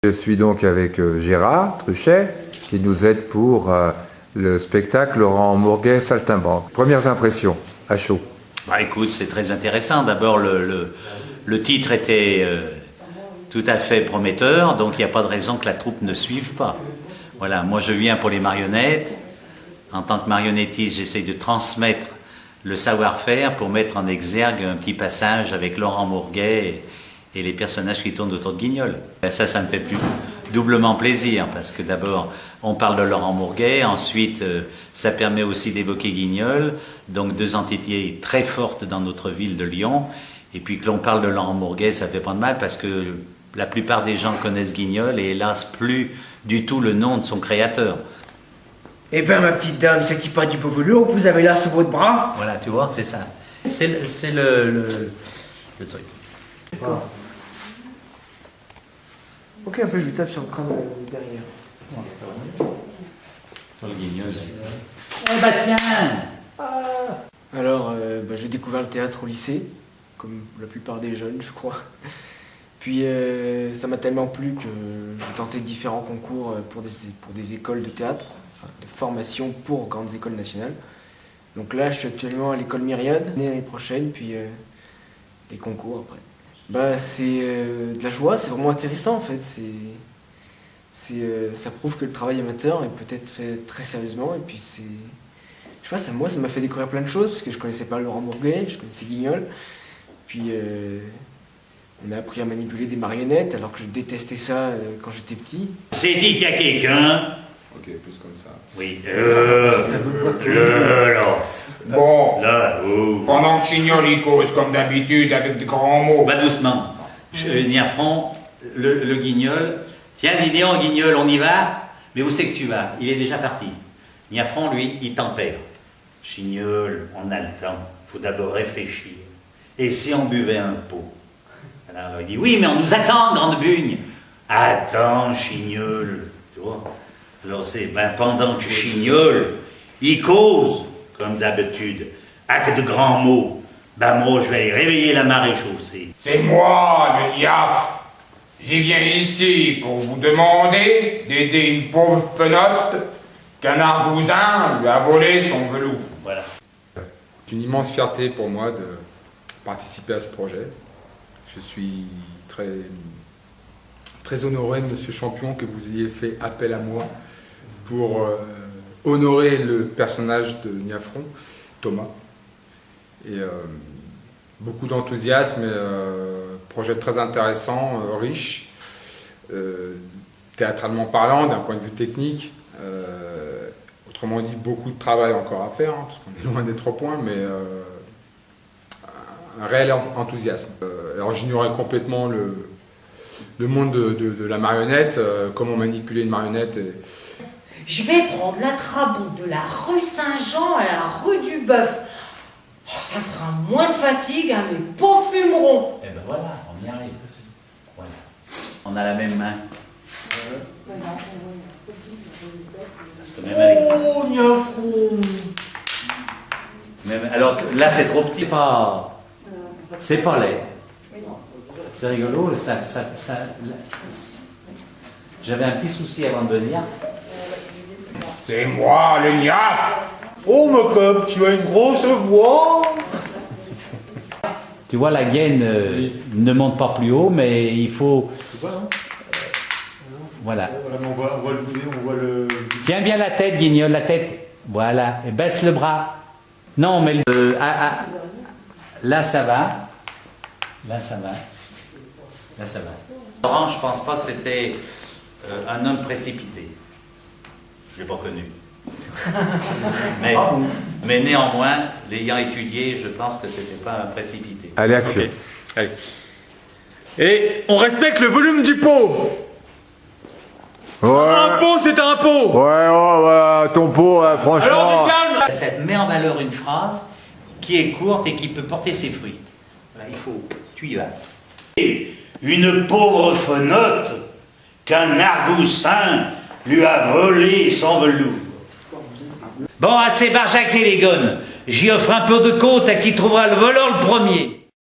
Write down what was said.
Je suis donc avec Gérard Truchet qui nous aide pour le spectacle Laurent Mourguet Saltimbanque. Premières impressions, à chaud. Bah écoute, c'est très intéressant. D'abord, le titre était tout à fait prometteur, donc il n'y a pas de raison que la troupe ne suive pas. Voilà, moi je viens pour les marionnettes. En tant que marionnettiste, j'essaie de transmettre le savoir-faire pour mettre en exergue un petit passage avec Laurent Mourguet et les personnages qui tournent autour de Guignol. Ça me fait doublement plaisir, parce que d'abord, on parle de Laurent Mourguet, ensuite, ça permet aussi d'évoquer Guignol, donc deux entités très fortes dans notre ville de Lyon, et puis que l'on parle de Laurent Mourguet, ça fait pas de mal, parce que la plupart des gens connaissent Guignol, et hélas, plus du tout le nom de son créateur. Eh bien, ma petite dame, c'est qui pas du beau velours que vous avez là sous votre bras? Voilà, tu vois, c'est ça. C'est le truc. D'accord. Ok, en fait, je lui tape sur le crâne derrière. Le Guignol. Oh bah tiens. Alors, j'ai découvert le théâtre au lycée, comme la plupart des jeunes, je crois. Puis, ça m'a tellement plu que j'ai tenté différents concours pour des écoles de théâtre, enfin, de formation pour grandes écoles nationales. Donc là, je suis actuellement à l'école Myriade, l'année prochaine, puis les concours après. C'est de la joie, c'est vraiment intéressant en fait. Ça prouve que le travail amateur est peut-être fait très sérieusement, et puis je sais pas, moi ça m'a fait découvrir plein de choses, parce que je connaissais pas Laurent Mourguet, je connaissais Guignol, puis on a appris à manipuler des marionnettes alors que je détestais ça quand j'étais petit. C'est dit qu'il y a quelqu'un. Ok, plus comme ça. Oui. Là. Bon, Là, oh. pendant que Chignol il cause comme d'habitude avec de grands mots. Bah doucement. Niafron, le Guignol. Tiens, dis donc, Guignol, on y va? Mais où c'est que tu vas? Il est déjà parti. Niafron, lui, il tempère. Chignol, on a le temps. Il faut d'abord réfléchir. Et si on buvait un pot? Alors il dit, oui, mais on nous attend, Grande Bugne. Attends, Chignol. Tu vois? Alors c'est, pendant que Chignol, il cause, comme d'habitude, avec de grands mots, moi je vais aller réveiller la marée chaussée. C'est moi, le diable. J'y viens ici pour vous demander d'aider une pauvre penotte qu'un argousin lui a volé son velours. Voilà. C'est une immense fierté pour moi de participer à ce projet. Je suis très honoré, Monsieur Champion, que vous ayez fait appel à moi pour honorer le personnage de Niafron, Thomas. Et beaucoup d'enthousiasme, projet très intéressant, riche, théâtralement parlant, d'un point de vue technique. Autrement dit, beaucoup de travail encore à faire, parce qu'on est loin des 3 points, mais un réel enthousiasme. Alors j'ignorais complètement le monde de la marionnette, comment manipuler une marionnette. Je vais prendre la traboue de la rue Saint-Jean à la rue du Bœuf. Oh, ça fera moins de fatigue à mes pauvres fumerons. Et ben voilà, on y arrive. Voilà. On a la même main. Parce que même avec... Oh, Niafron. Alors là c'est trop petit, c'est pas laid. C'est rigolo, j'avais un petit souci avant de venir. C'est moi, le niaf. Oh, ma cop, tu as une grosse voix. Tu vois, la gaine ne monte pas plus haut, mais il faut... Voilà. On voit le boulet, on voit le... Tiens bien la tête, Guignol, la tête. Voilà, et baisse le bras. Non, mais... là, ça va. Là, ça va. Là, ça va. Laurent, je pense pas que c'était un homme précipité. Je l'ai pas connu. mais néanmoins, l'ayant étudié, je pense que c'était pas un précipité. Allez, action. Okay. Allez. Et on respecte le volume du pot. Ouais. Un pot, c'est un pot. Ouais, ton pot, franchement. Alors du calme. Ça met en valeur une phrase qui est courte et qui peut porter ses fruits. Voilà, tu y vas. Et une pauvre fenotte qu'un argoussin lui a volé son velours. Bon, assez barjaqué les gones. J'y offre un peu de côte à qui trouvera le voleur le premier.